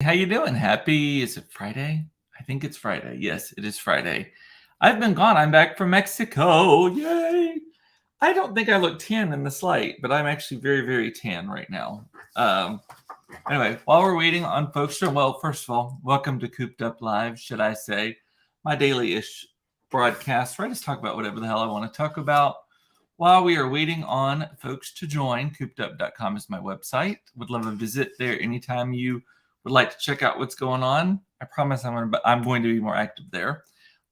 how you doing? Is it Friday? I think it's Friday. Yes, it is Friday. I've been gone. I'm back from Mexico. Yay! I don't think I look tan in this light, but I'm actually very, very tan right now. Anyway, while we're waiting on folks to, well, first of all, welcome to Cooped Up Live, should I say. My daily-ish broadcast where I just talk about whatever the hell I want to talk about. While we are waiting on folks to join, coopedup.com is my website. Would love a visit there anytime you would like to check out what's going on. I promise I'm going to be more active there.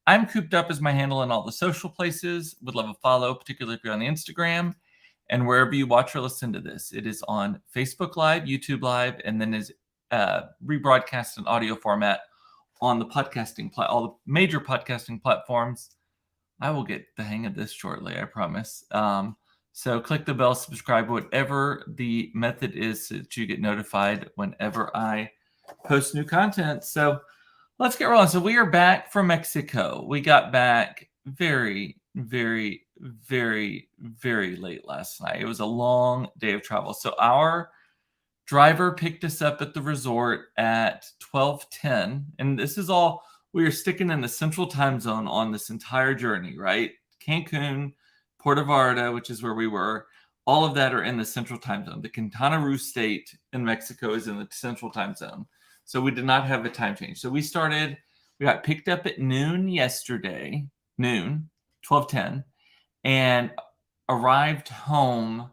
I'm Cooped Up as my handle in all the social places. Would love a follow, particularly if you're on the Instagram. And wherever you watch or listen to this, it is on Facebook Live, YouTube Live, and then is rebroadcast in audio format on the podcasting, all the major podcasting platforms. I will get the hang of this shortly, I promise. So click the bell, subscribe, whatever the method is so that you get notified whenever I post new content. So let's get rolling. So we are back from Mexico. We got back very, very, very, very late last night. It was a long day of travel. So our driver picked us up at the resort at 12:10. And this is all, we are sticking in the central time zone on this entire journey, right? Cancun, Puerto Vallarta, which is where we were, all of that are in the central time zone. The Quintana Roo state in Mexico is in the central time zone. So we did not have a time change. So we got picked up at noon yesterday, 12:10, and arrived home,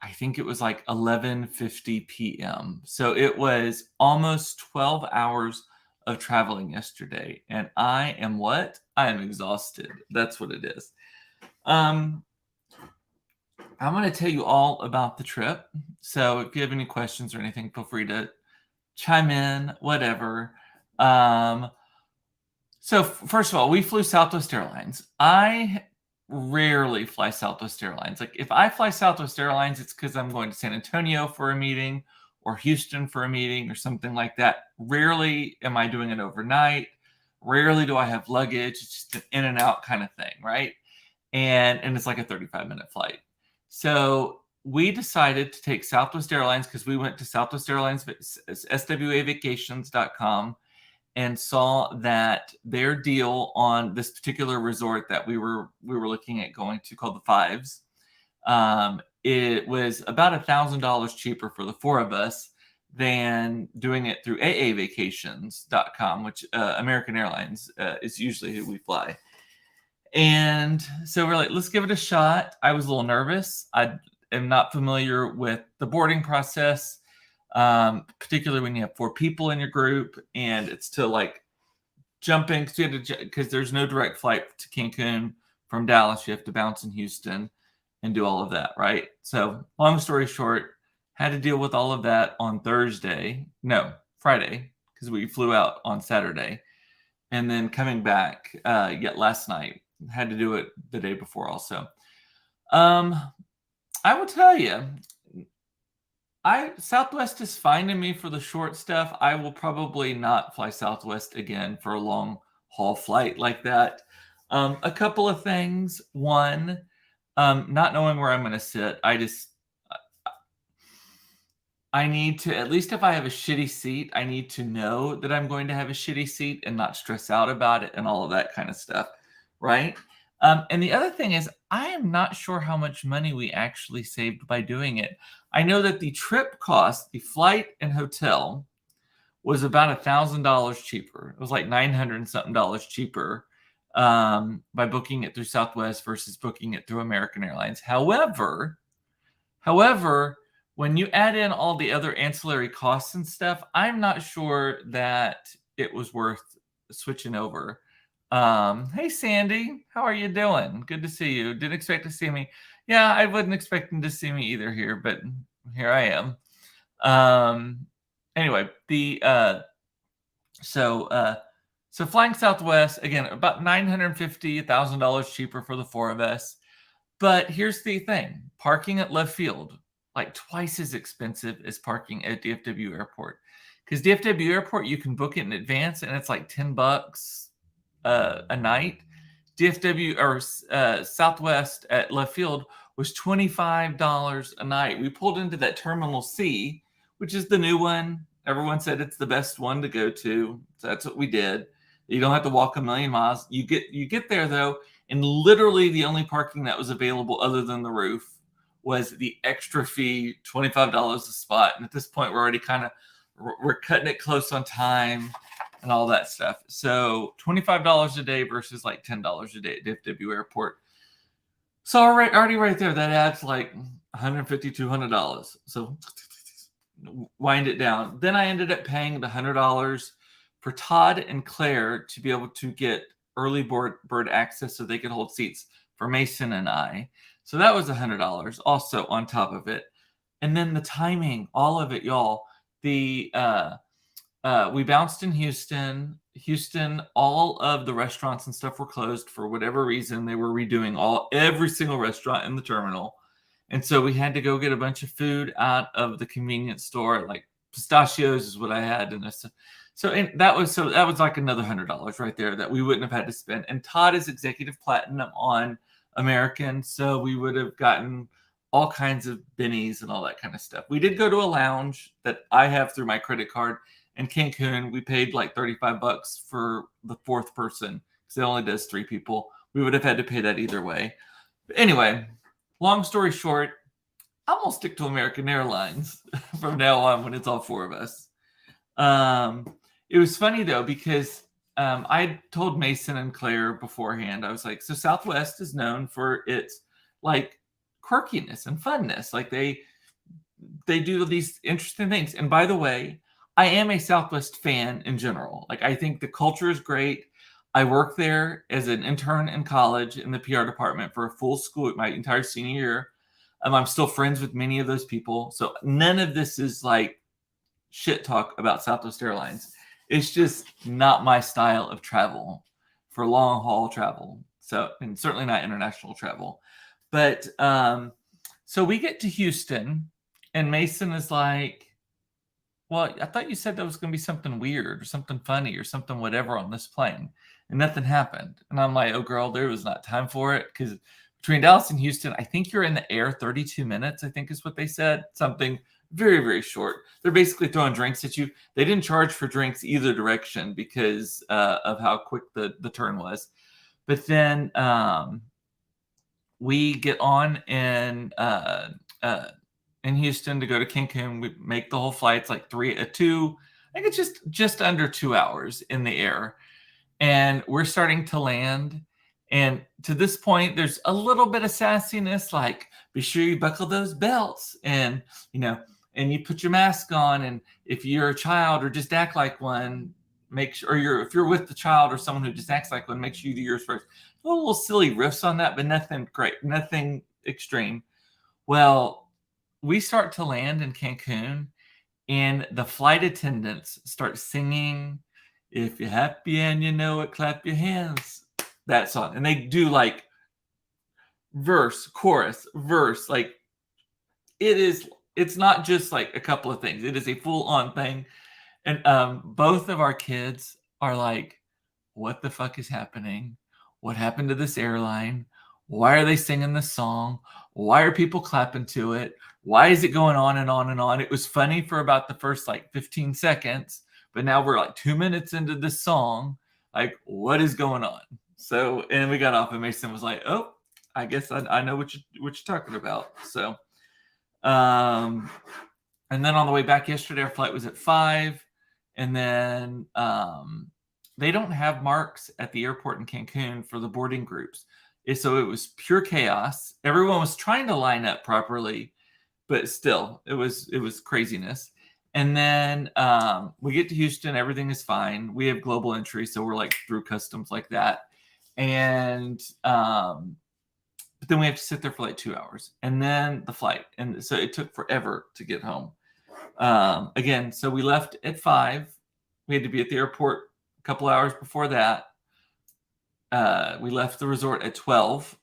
I think it was like 11:50 p.m. So it was almost 12 hours of traveling yesterday. And I am what? I am exhausted. That's what it is. I'm going to tell you all about the trip. So if you have any questions or anything, feel free to chime in, whatever. So first of all, we flew Southwest Airlines. I rarely fly Southwest Airlines. Like if I fly Southwest Airlines, it's because I'm going to San Antonio for a meeting or Houston for a meeting or something like that. Rarely am I doing it overnight. Rarely do I have luggage. It's just an in and out kind of thing, right? And it's like a 35-minute flight. So we decided to take Southwest Airlines because we went to Southwest Airlines, swavacations.com, and saw that their deal on this particular resort that we were looking at going to, called the Fives, it was about $1,000 cheaper for the four of us than doing it through aavacations.com, which American Airlines is usually who we fly. And so we're like, let's give it a shot. I was a little nervous. I am not familiar with the boarding process, particularly when you have four people in your group and it's to like jump in because there's no direct flight to Cancun from Dallas. You have to bounce in Houston and do all of that, right? So long story short, had to deal with all of that on Friday, because we flew out on Saturday. And then coming back yet last night, had to do it the day before also. I will tell you, Southwest is fine to me for the short stuff. I will probably not fly Southwest again for a long haul flight like that. A couple of things. One, not knowing where I'm going to sit. I need to, at least if I have a shitty seat, I need to know that I'm going to have a shitty seat and not stress out about it and all of that kind of stuff, right? And the other thing is, I am not sure how much money we actually saved by doing it. I know that the trip cost, the flight and hotel, was about $1,000 cheaper. It was like $900 and something cheaper by booking it through Southwest versus booking it through American Airlines. However, when you add in all the other ancillary costs and stuff, I'm not sure that it was worth switching over. Hey, Sandy, how are you doing? Good to see you. Didn't expect to see me. Yeah, I wasn't expecting to see me either here, but here I am. Anyway, so flying Southwest, again, about $950, $1,000 cheaper for the four of us. But here's the thing. Parking at left field, like twice as expensive as parking at DFW Airport. Because DFW Airport, you can book it in advance, and it's like $10 a night. DFW or Southwest at left field was $25 a night. We pulled into that Terminal C, which is the new one. Everyone said it's the best one to go to. So that's what we did. You don't have to walk a million miles. You get there though, and literally the only parking that was available other than the roof was the extra fee, $25 a spot. And at this point, we're already we're cutting it close on time and all that stuff. So $25 a day versus like $10 a day at DFW Airport. So already right there, that adds like $150, $200. So wind it down. Then I ended up paying the $100 for Todd and Claire to be able to get early bird access so they could hold seats for Mason and I. So that was $100 also on top of it. And then the timing, all of it, y'all. We bounced in Houston. Houston, all of the restaurants and stuff were closed for whatever reason. They were redoing every single restaurant in the terminal. And so we had to go get a bunch of food out of the convenience store, like pistachios is what I had. And that was like another $100 right there that we wouldn't have had to spend. And Todd is executive platinum on American, so we would have gotten all kinds of bennies and all that kind of stuff. We did go to a lounge that I have through my credit card in Cancun. We paid like $35 for the fourth person because it only does 3 people. We would have had to pay that either way. But anyway, long story short, I'm gonna stick to American Airlines from now on when it's all 4 of us. It was funny though because I told Mason and Claire beforehand. I was like, so Southwest is known for its like quirkiness and funness. Like they do these interesting things. And by the way, I am a Southwest fan in general. Like I think the culture is great. I worked there as an intern in college in the PR department for a full school my entire senior year. I'm still friends with many of those people. So none of this is like shit talk about Southwest Airlines. It's just not my style of travel for long haul travel. So, and certainly not international travel. But so we get to Houston and Mason is like, well, I thought you said that was going to be something weird or something funny or something whatever on this plane. And nothing happened. And I'm like, oh, girl, there was not time for it. Because between Dallas and Houston, I think you're in the air 32 minutes, I think is what they said. Something very, very short. They're basically throwing drinks at you. They didn't charge for drinks either direction because of how quick the turn was. But then we get on in Houston to go to Cancun. We make the whole flight. It's like 2. I think it's just under 2 hours in the air. And we're starting to land. And to this point, there's a little bit of sassiness, like be sure you buckle those belts and, and you put your mask on. And if you're a child or just act like one, make sure, or if you're with the child or someone who just acts like one, make sure you do yours first. A little silly riffs on that, but nothing great, nothing extreme. Well, we start to land in Cancun and the flight attendants start singing, if you're happy and you know it, clap your hands. That song. And they do like verse, chorus, verse. Like it's not just like a couple of things. It is a full on thing. And both of our kids are like, what the fuck is happening? What happened to this airline? Why are they singing this song? Why are people clapping to it? Why is it going on and on and on? It was funny for about the first like 15 seconds, but now we're like 2 minutes into this song. Like, what is going on? So, and we got off and Mason was like, oh, I guess I know what you're talking about. So, and then on the way back yesterday, our flight was at 5. And then they don't have marks at the airport in Cancun for the boarding groups. So it was pure chaos. Everyone was trying to line up properly, but still, it was craziness. And then we get to Houston, everything is fine. We have global entry, so we're like through customs like that. And but then we have to sit there for like 2 hours and then the flight. And so it took forever to get home. Again, so we left at 5. We had to be at the airport a couple hours before that. We left the resort at 12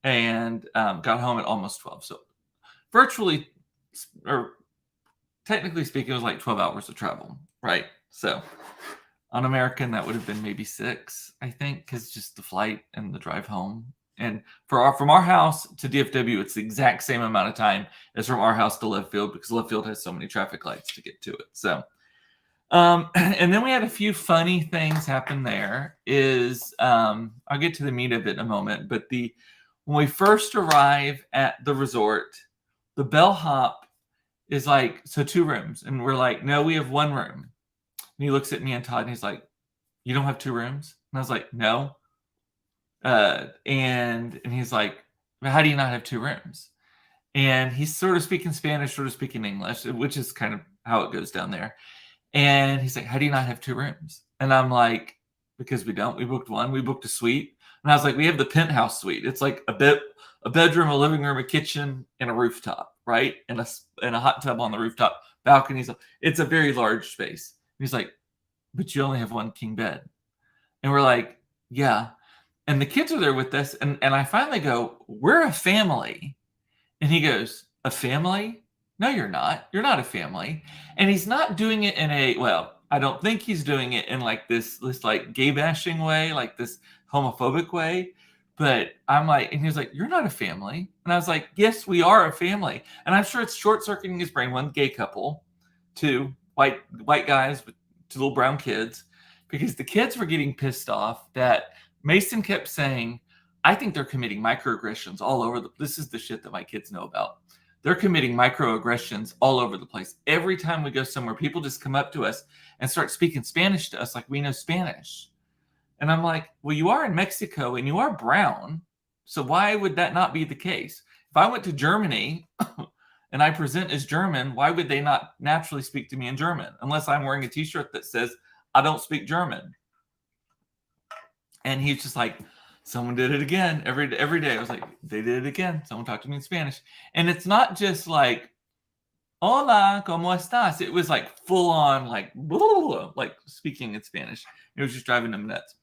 and got home at almost 12. So virtually, or technically speaking, it was like 12 hours of travel, right? So on American, that would have been maybe 6, I think, because just the flight and the drive home. And from our house to DFW, it's the exact same amount of time as from our house to Love Field because Love Field has so many traffic lights to get to it. So And then we had a few funny things happen there. I'll get to the meat of it in a moment, but when we first arrive at the resort, the bellhop is like, so 2 rooms, and we're like, no, we have 1 room. And he looks at me and Todd, and he's like, you don't have 2 rooms? And I was like, no. And he's like, how do you not have 2 rooms? And he's sort of speaking Spanish, sort of speaking English, which is kind of how it goes down there. And he's like, how do you not have 2 rooms? And I'm like, because we don't. We booked one. We booked a suite. And I was like, we have the penthouse suite. It's like a bedroom, a living room, a kitchen, and a rooftop, right? And a hot tub on the rooftop, balconies. It's a very large space. And he's like, but you only have 1 king bed. And we're like, yeah. And the kids are there with us. And I finally go, we're a family. And he goes, a family? No, you're not. You're not a family. And he's not doing it I don't think he's doing it in like this like gay bashing way, like this homophobic way. But I'm like, and he was like, you're not a family. And I was like, yes, we are a family. And I'm sure it's short circuiting his brain. 1, gay couple, 2, white guys with 2 little brown kids, because the kids were getting pissed off that Mason kept saying, I think they're committing microaggressions all over this is the shit that my kids know about. They're committing microaggressions all over the place. Every time we go somewhere, people just come up to us and start speaking Spanish to us like we know Spanish. And I'm like, well, you are in Mexico and you are brown. So why would that not be the case? If I went to Germany and I present as German, why would they not naturally speak to me in German? Unless I'm wearing a t-shirt that says, I don't speak German. And he's just like, someone did it again every day. I was like, they did it again. Someone talked to me in Spanish. And it's not just like, hola, ¿cómo estás? It was like full on, like, blah, blah, blah, like speaking in Spanish. It was just driving them nuts.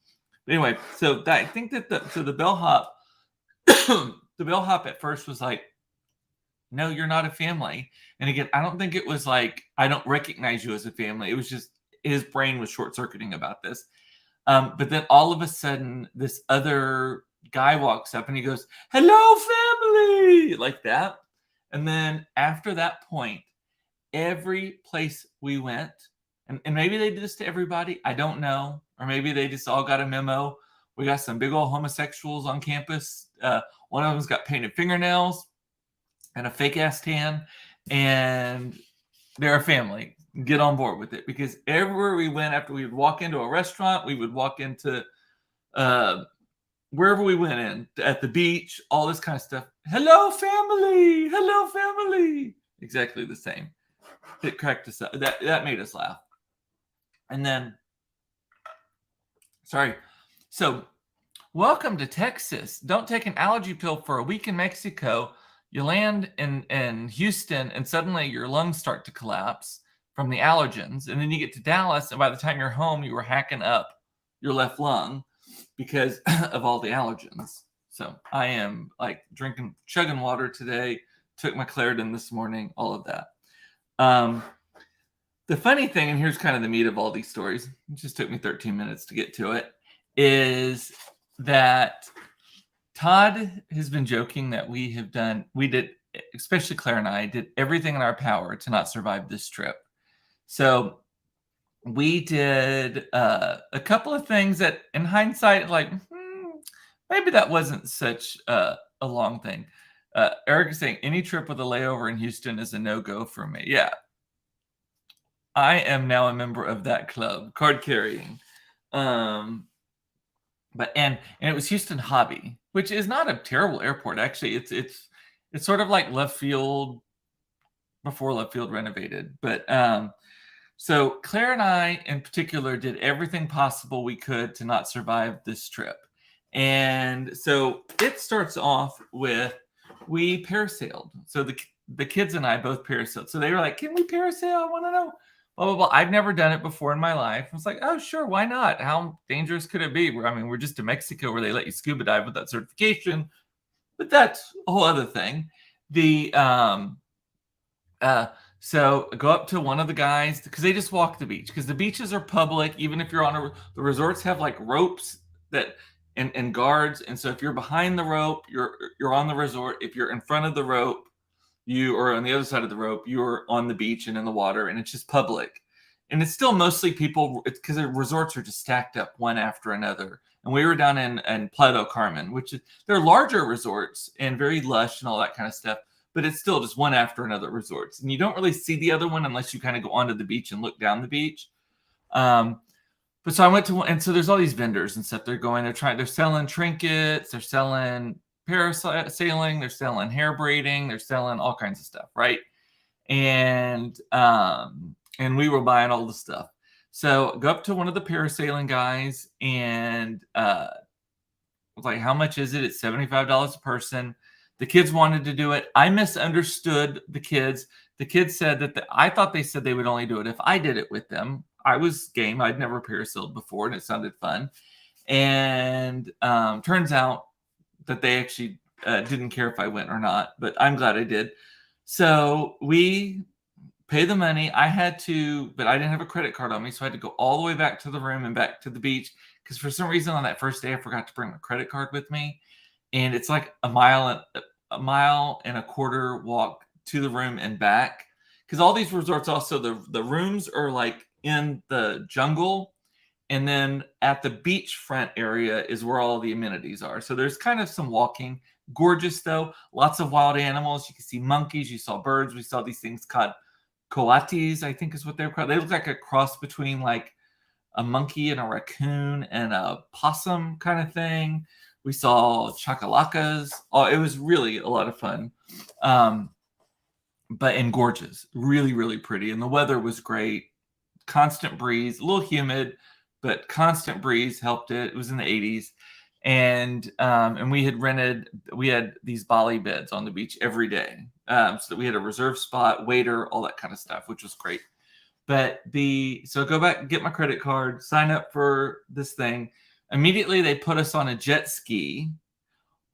But anyway, so I think that the bellhop, the bellhop at first was like, no, you're not a family. And again, I don't think it was like, I don't recognize you as a family. It was just his brain was short circuiting about this. But then all of a sudden, this other guy walks up and he goes, hello, family, like that. And then after that point, every place we went, and maybe they did this to everybody, I don't know. Or maybe they just all got a memo. We got some big old homosexuals on campus. One of them's got painted fingernails and a fake ass tan. And they're a family. Get on board with it, because everywhere we went, after we would walk into a restaurant, we would walk into wherever we went in, at the beach, all this kind of stuff. Hello, family. Hello, family. Exactly the same. It cracked us up. That made us laugh. And then, so welcome to Texas. Don't take an allergy pill for a week in Mexico. You land in Houston and suddenly your lungs start to collapse from the allergens. And then you get to Dallas, and by the time you're home, you were hacking up your left lung because of all the allergens. So I am like chugging water today, took my Claritin this morning, all of that. The funny thing, and here's kind of the meat of all these stories, it just took me 13 minutes to get to it, is that Todd has been joking that we did, especially Claire and I, did everything in our power to not survive this trip. So we did a couple of things that, in hindsight, like, maybe that wasn't such a long thing. Eric is saying, any trip with a layover in Houston is a no-go for me. Yeah. I am now a member of that club, card carrying. And it was Houston Hobby, which is not a terrible airport. Actually, it's sort of like left field before left field renovated. But so Claire and I in particular did everything possible we could to not survive this trip. And so it starts off with, we parasailed. So the kids and I both parasailed. So they were like, can we parasail? I want to know. Blah, blah, blah. I've never done it before in my life. I was like, oh, sure, why not? How dangerous could it be? We're just in Mexico where they let you scuba dive with that certification. But that's a whole other thing. So go up to one of the guys, because they just walk the beach, because the beaches are public. Even if you're on the resorts have like ropes that and guards. And so if you're behind the rope, you're on the resort. If you're in front of the rope, you are on the other side of the rope, you're on the beach and in the water, and it's just public. and it's still mostly people because the resorts are just stacked up one after another. And we were down in Playa del Carmen, which is they're larger resorts and very lush and all that kind of stuff. But it's still just one after another resorts, and you don't really see the other one unless you kind of go onto the beach and look down the beach. But so I went to one, and so there's all these vendors and stuff. They're selling trinkets, they're selling parasailing, they're selling hair braiding, they're selling all kinds of stuff, right? And we were buying all the stuff. So go up to one of the parasailing guys and was like, how much is it? It's $75 a person. The kids wanted to do it. I misunderstood the kids. The kids said that I thought they said they would only do it if I did it with them. I was game. I'd never parasailed before, and it sounded fun. And turns out that they actually didn't care if I went or not, but I'm glad I did. So we pay the money. But I didn't have a credit card on me, so I had to go all the way back to the room and back to the beach because for some reason on that first day I forgot to bring my credit card with me, and it's like a mile and a quarter walk to the room and back because all these resorts also the rooms are like in the jungle, and then at the beachfront area is where all the amenities are. So there's kind of some walking. Gorgeous though, lots of wild animals. You can see monkeys, you saw birds. We saw these things called coatis, I think is what they're called. They look like a cross between like a monkey and a raccoon and a possum kind of thing. We saw chacalacas. Oh, it was really a lot of fun. But and gorgeous, really, really pretty. And the weather was great. Constant breeze, a little humid, but constant breeze helped it. It was in the 80s. And we had these Bali beds on the beach every day. So that we had a reserved spot, waiter, all that kind of stuff, which was great. But so go back, get my credit card, sign up for this thing. Immediately they put us on a jet ski.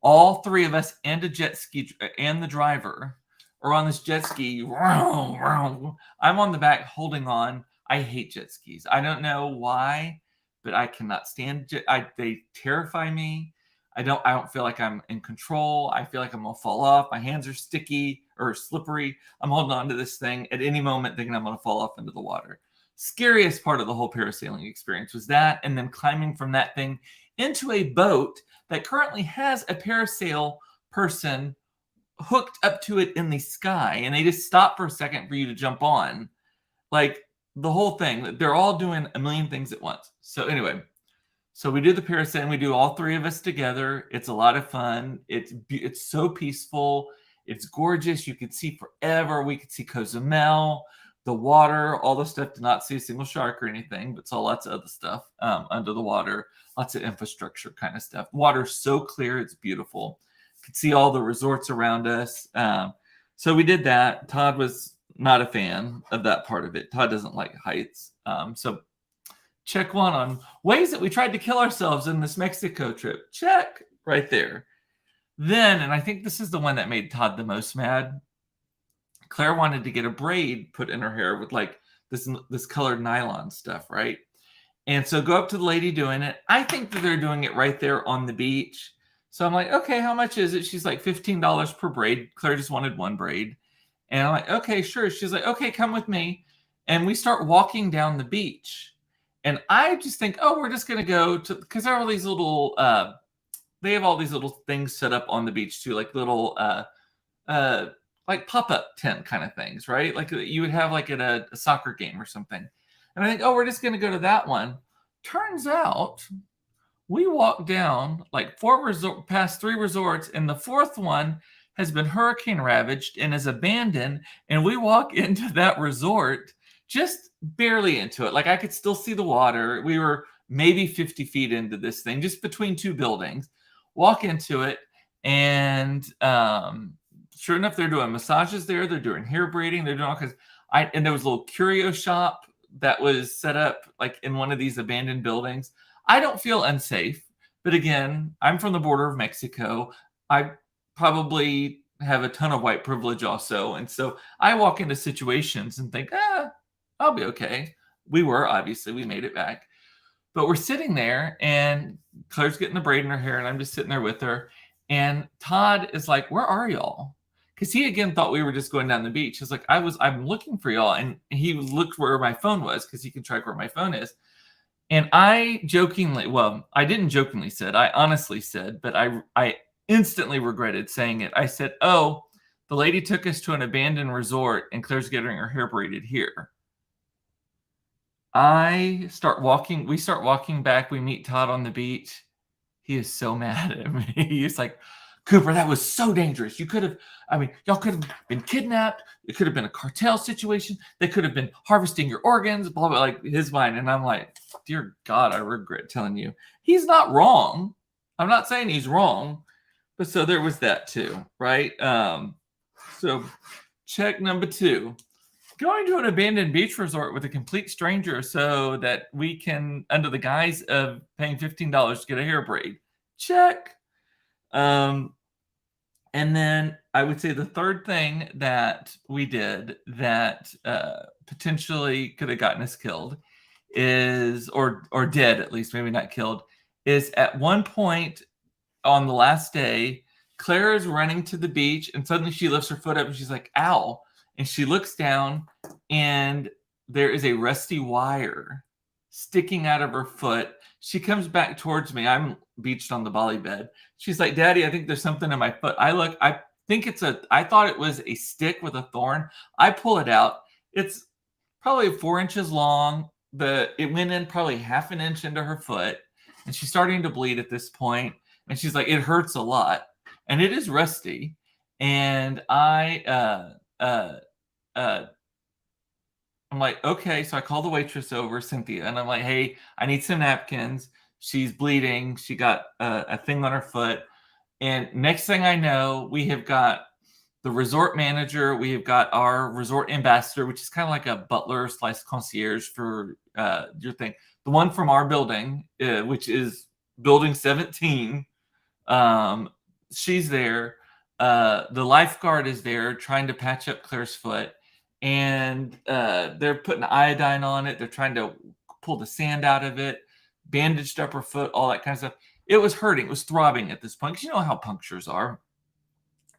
All three of us and a jet ski and the driver are on this jet ski. I'm on the back holding on. I hate jet skis. I don't know why, but I cannot stand they terrify me. I don't feel like I'm in control. I feel like I'm gonna fall off. My hands are sticky or slippery. I'm holding on to this thing at any moment thinking I'm gonna fall off into the water. Scariest part of the whole parasailing experience was that, and then climbing from that thing into a boat that currently has a parasail person hooked up to it in the sky, and they just stop for a second for you to jump on. Like the whole thing, they're all doing a million things at once. So anyway, so we do the parasailing. We do all three of us together. It's a lot of fun. It's so peaceful. It's gorgeous. You could see forever. We could see Cozumel, the water, all the stuff. Did not see a single shark or anything, but saw lots of other stuff under the water. Lots of infrastructure kind of stuff. Water's so clear. It's beautiful. Could see all the resorts around us. So we did that. Todd was not a fan of that part of it. Todd doesn't like heights. So check one on ways that we tried to kill ourselves in this Mexico trip. Check right there. Then, and I think this is the one that made Todd the most mad, Claire wanted to get a braid put in her hair with like this colored nylon stuff, right? And so go up to the lady doing it. I think that they're doing it right there on the beach. So I'm like, okay, how much is it? She's like $15 per braid. Claire just wanted one braid. And I'm like, okay, sure. She's like, okay, come with me. And we start walking down the beach. And I just think, oh, we're just going to go to, because there are all these little, they have all these little things set up on the beach too, like little, like pop-up tent kind of things, right? Like you would have like at a soccer game or something. And I think, oh, we're just going to go to that one. Turns out we walked down like past 3 resorts, and the 4th one has been hurricane ravaged and is abandoned. And we walk into that resort just barely into it. Like I could still see the water. We were maybe 50 feet into this thing, just between 2 buildings. Walk into it, and sure enough, they're doing massages there. They're doing hair braiding. They're doing all kinds. And there was a little curio shop that was set up like in one of these abandoned buildings. I don't feel unsafe, but again, I'm from the border of Mexico. I probably have a ton of white privilege also. And so I walk into situations and think, I'll be okay. We made it back. But we're sitting there, and Claire's getting the braid in her hair, and I'm just sitting there with her. And Todd is like, where are y'all? because he again thought we were just going down the beach. He's like, I'm looking for y'all. And he looked where my phone was because he can track where my phone is. And I jokingly, well, I didn't jokingly said, I honestly said, but I instantly regretted saying it. I said, oh, the lady took us to an abandoned resort and Claire's getting her hair braided here. We start walking back. We meet Todd on the beach. He is so mad at me. He's like, Cooper, that was so dangerous. Y'all could have been kidnapped. It could have been a cartel situation. They could have been harvesting your organs, blah, blah, like his mind. And I'm like, dear God, I regret telling you. He's not wrong. I'm not saying he's wrong. But so there was that too, right? So check number 2. Going to an abandoned beach resort with a complete stranger so that we can, under the guise of paying $15 to get a hair braid. Check. And then I would say the third thing that we did that potentially could have gotten us killed is, or dead at least, maybe not killed, is at one point on the last day, Claire is running to the beach and suddenly she lifts her foot up and she's like, ow. And she looks down and there is a rusty wire sticking out of her foot. She comes back towards me. I'm beached on the bolly bed. She's like, Daddy, I think there's something in my foot. I thought it was a stick with a thorn. I pull it out. It's probably 4 inches long. It went in probably half an inch into her foot. And she's starting to bleed at this point. And she's like, it hurts a lot. And it is rusty. And I'm like, okay. So I call the waitress over, Cynthia, and I'm like, hey, I need some napkins. She's bleeding. She got a thing on her foot. And next thing I know, we have got the resort manager. We have got our resort ambassador, which is kind of like a butler / concierge for your thing. The one from our building, which is building 17. She's there. The lifeguard is there trying to patch up Claire's foot. And they're putting iodine on it. They're trying to pull the sand out of it, bandaged up her foot, all that kind of stuff. It was hurting. It was throbbing at this point because you know how punctures are.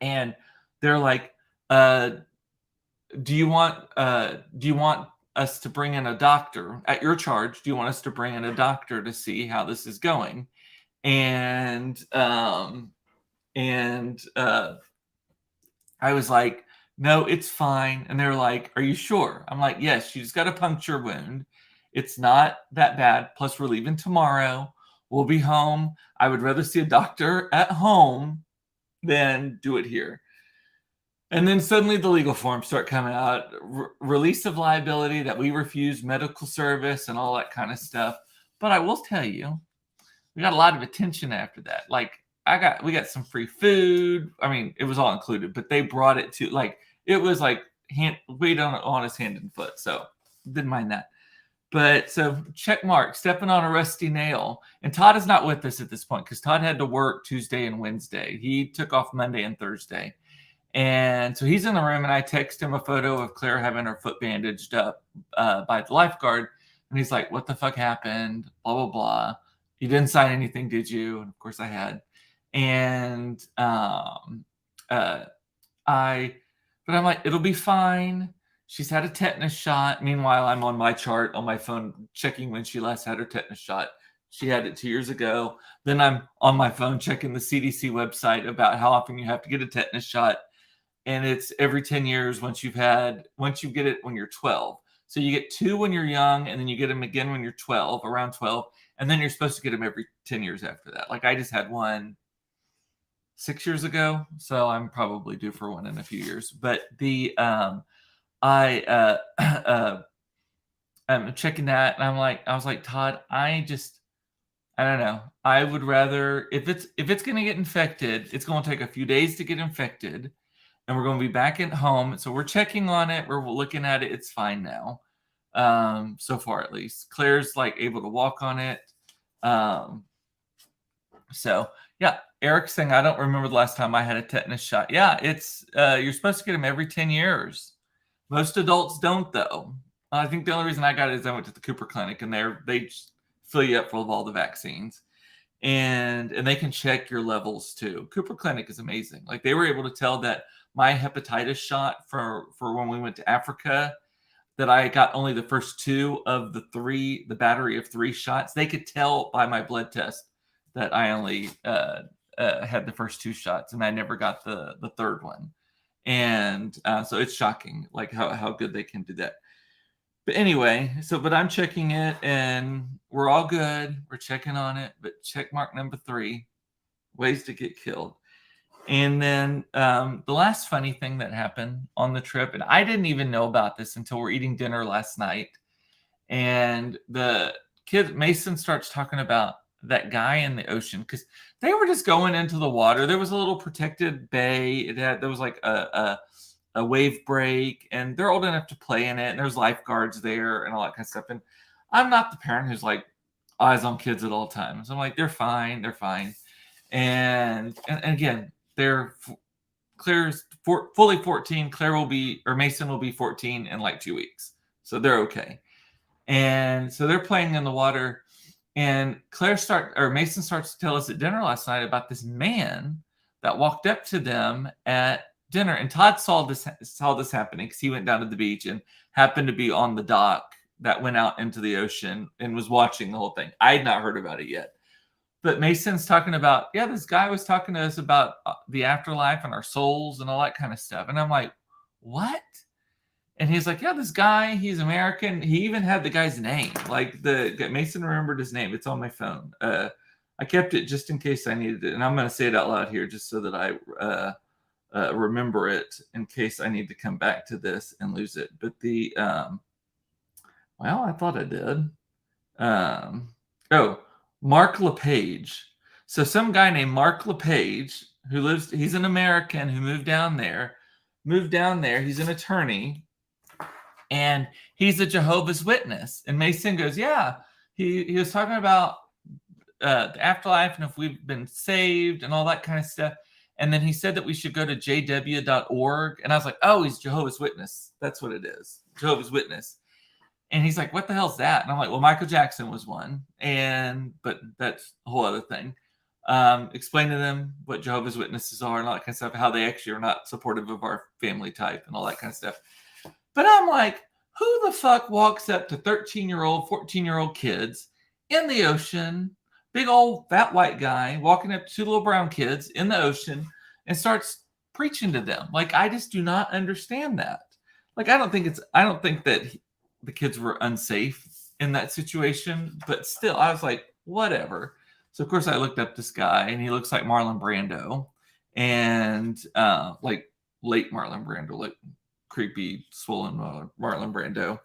And they're like, do you want us to bring in a doctor at your charge? Do you want us to bring in a doctor to see how this is going? And I was like, no, it's fine. And they're like, are you sure? I'm like, yes, she just got a puncture wound. It's not that bad. Plus, we're leaving tomorrow. We'll be home. I would rather see a doctor at home than do it here. And then suddenly the legal forms start coming out. Release of liability, that we refuse medical service and all that kind of stuff. But I will tell you, we got a lot of attention after that. Like, we got some free food. I mean, it was all included, but they brought it to, like, it was like weight on his hand and foot. So didn't mind that. But so check mark, stepping on a rusty nail. And Todd is not with us at this point because Todd had to work Tuesday and Wednesday. He took off Monday and Thursday. And so he's in the room and I text him a photo of Claire having her foot bandaged up by the lifeguard. And he's like, what the fuck happened? Blah, blah, blah. You didn't sign anything, did you? And of course I had. And but I'm like, it'll be fine. She's had a tetanus shot. Meanwhile, I'm on my chart on my phone checking when she last had her tetanus shot. She had it 2 years ago. Then I'm on my phone checking the CDC website about how often you have to get a tetanus shot. And it's every 10 years once you get it when you're 12. So you get 2 when you're young, and then you get them again when you're 12, around 12. And then you're supposed to get them every 10 years after that. Like I just had one 6 years ago, so I'm probably due for one in a few years. But I'm checking that, and I was like, Todd, I don't know. I would rather, if it's going to get infected, it's going to take a few days to get infected, and we're going to be back at home. So we're checking on it. We're looking at it. It's fine now, so far at least. Claire's like able to walk on it. So yeah, Eric's saying, I don't remember the last time I had a tetanus shot. Yeah, it's you're supposed to get them every 10 years. Most adults don't, though. I think the only reason I got it is I went to the Cooper Clinic, and they just fill you up full of all the vaccines. And they can check your levels, too. Cooper Clinic is amazing. Like, they were able to tell that my hepatitis shot for when we went to Africa, that I got only the first 2 of the battery of 3 shots. They could tell by my blood test that I only had the first 2 shots, and I never got the third one. And so it's shocking, like how good they can do that. But anyway, but I'm checking it, and we're all good. We're checking on it, but check mark number 3, ways to get killed. And then the last funny thing that happened on the trip, and I didn't even know about this until we're eating dinner last night, and the kid Mason starts talking about that guy in the ocean, because they were just going into the water. There was a little protected bay. There was like a wave break, and they're old enough to play in it, and there's lifeguards there and all that kind of stuff. And I'm not the parent who's like eyes on kids at all times. I'm like, they're fine. And again, Claire's fully 14. Mason will be 14 in like 2 weeks. So they're okay. And so they're playing in the water, and Mason starts to tell us at dinner last night about this man that walked up to them at dinner. And Todd saw this happening because he went down to the beach and happened to be on the dock that went out into the ocean and was watching the whole thing. I had not heard about it yet. But Mason's talking about, this guy was talking to us about the afterlife and our souls and all that kind of stuff. And I'm like, what? And he's like, this guy, he's American. He even had the guy's name. Like Mason remembered his name. It's on my phone. I kept it just in case I needed it. And I'm going to say it out loud here just so that I remember it in case I need to come back to this and lose it. But I thought I did. Mark LePage. So some guy named Mark LePage he's an American who moved down there. He's an attorney, and he's a Jehovah's Witness. And Mason goes, he was talking about the afterlife and if we've been saved and all that kind of stuff. And then he said that we should go to jw.org. And I was like, he's Jehovah's Witness. That's what it is. Jehovah's Witness. And he's like, what the hell's that? And I'm like, well, Michael Jackson was one. But that's a whole other thing. Explain to them what Jehovah's Witnesses are and all that kind of stuff, how they actually are not supportive of our family type and all that kind of stuff. But I'm like, who the fuck walks up to 13-year-old, 14-year-old kids in the ocean, big old fat white guy walking up to 2 little brown kids in the ocean and starts preaching to them? Like, I just do not understand that. Like, I don't think that the kids were unsafe in that situation, but still, I was like, whatever. So, of course, I looked up this guy, and he looks like Marlon Brando, and like late Marlon Brando, like creepy, swollen Marlon Brando.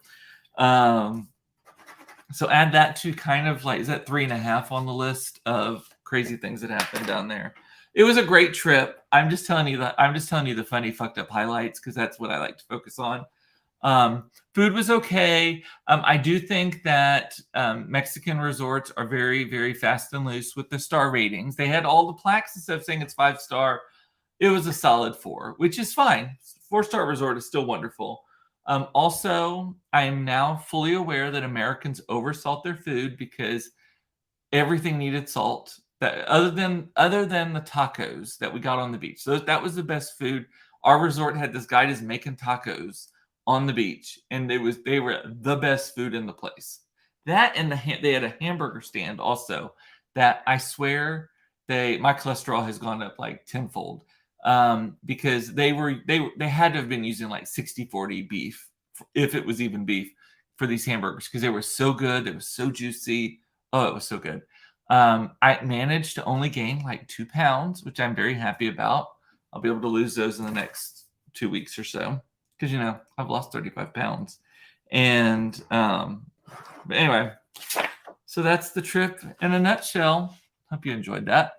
So add that to kind of like, is that 3.5 on the list of crazy things that happened down there? It was a great trip. I'm just telling you the funny, fucked up highlights, because that's what I like to focus on. Food was okay. I do think that Mexican resorts are very, very fast and loose with the star ratings. They had all the plaques and stuff saying it's 5-star. It was a solid 4, which is fine. 4-star resort is still wonderful. Also, I am now fully aware that Americans oversalt their food because everything needed salt. That other than the tacos that we got on the beach. So that was the best food. Our resort had this guy just making tacos on the beach, and they were the best food in the place. That, and they had a hamburger stand also that I swear my cholesterol has gone up like tenfold, because they had to have been using like 60-40 beef, if it was even beef, for these hamburgers, because they were so good. It was so juicy. Oh, it was so good. I managed to only gain like 2 pounds, which I'm very happy about. I'll be able to lose those in the next 2 weeks or so, because I've lost 35 pounds. And but anyway, so that's the trip in a nutshell. Hope you enjoyed that.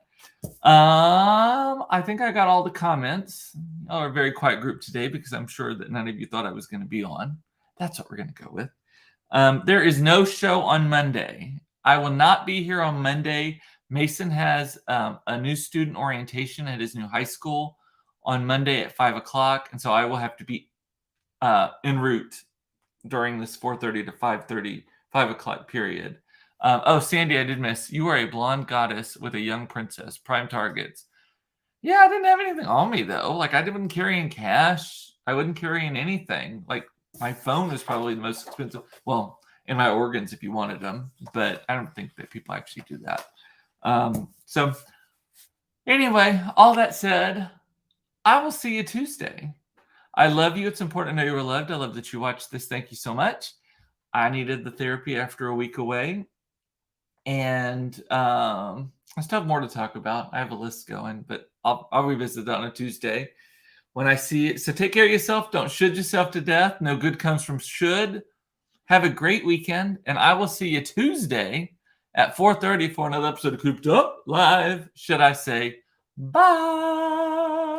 I think I got all the comments. Y'all are a very quiet group today, because I'm sure that none of you thought I was going to be on. That's what we're going to go with. There is no show on Monday. I will not be here on Monday. Mason has a new student orientation at his new high school on Monday at 5:00, and so I will have to be en route during this 4:30 to 5:30, 5:00 period. Sandy, I did miss. You are a blonde goddess with a young princess. Prime targets. Yeah, I didn't have anything on me though. Like I didn't carry in cash. I wouldn't carry in anything. Like my phone is probably the most expensive. Well, and my organs if you wanted them, but I don't think that people actually do that. So anyway, all that said, I will see you Tuesday. I love you. It's important to know you were loved. I love that you watched this. Thank you so much. I needed the therapy after a week away. And I still have more to talk about. I have a list going, but I'll revisit that on a Tuesday when I see it. So take care of yourself. Don't should yourself to death. No good comes from should. Have a great weekend, and I will see you Tuesday at 4:30 for another episode of Cooped Up Live. Should I say bye?